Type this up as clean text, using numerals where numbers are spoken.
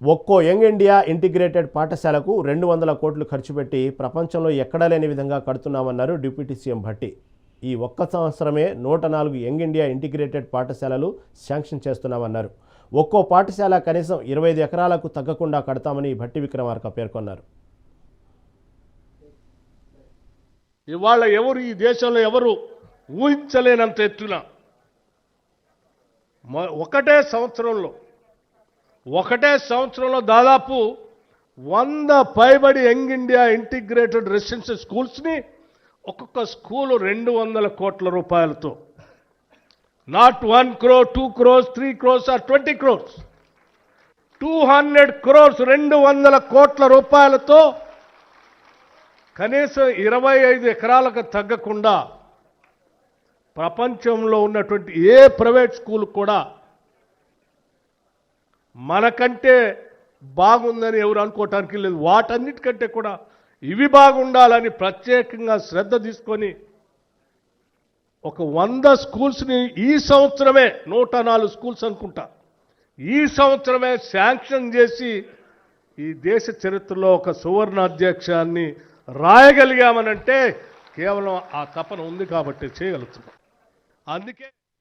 ఒక్కో young India integrated పాఠశాలకు 200 కోట్లు ఖర్చు పెట్టి ప్రపంచంలో ఎక్కడా లేని విధంగా కడుతున్నామన్నారు డిప్యూటీ సీఎం భట్టి. ఈ ఒక్క సంవత్సరమే 104 యంగ్ ఇండియా ఇంటిగ్రేటెడ్ పాఠశాలలు శాంక్షన్ చేస్తున్నామన్నారు. ఒక్కో పాఠశాల కనీసం 25 ఎకరాలకు తగ్గకుండా కడతామని భట్టి విక్రమార్క పేర్కొన్నారు. ఇవాళ ఎవరు ఈ దేశంలో ఎవరు ఊహించలేనంత ఎత్తున ఒకటే సంవత్సరంలో దాదాపు 100 పైబడి యంగ్ ఇండియా ఇంటిగ్రేటెడ్ రెసిడెన్షియల్ స్కూల్స్ని ఒక్కొక్క స్కూలు 200 కోట్ల రూపాయలతో, not 1 crore, 2 crores, 3 crores or 20 crores, 200 crores 200 కోట్ల రూపాయలతో కనీసం 25 ఎకరాలకు తగ్గకుండా ప్రపంచంలో ఉన్నటువంటి ఏ ప్రైవేట్ స్కూల్ కూడా మనకంటే బాగుందని ఎవరు అనుకోవటానికి లేదు. వాటన్నిటికంటే కూడా ఇవి బాగుండాలని ప్రత్యేకంగా శ్రద్ధ తీసుకొని ఒక 100 స్కూల్స్ని ఈ సంవత్సరమే 104 స్కూల్స్ అనుకుంటా ఈ సంవత్సరమే శాంక్షన్ చేసి ఈ దేశ చరిత్రలో ఒక సువర్ణ అధ్యక్షాన్ని రాయగలిగామనంటే కేవలం ఆ తపన ఉంది కాబట్టి చేయగలుగుతున్నాం. అందుకే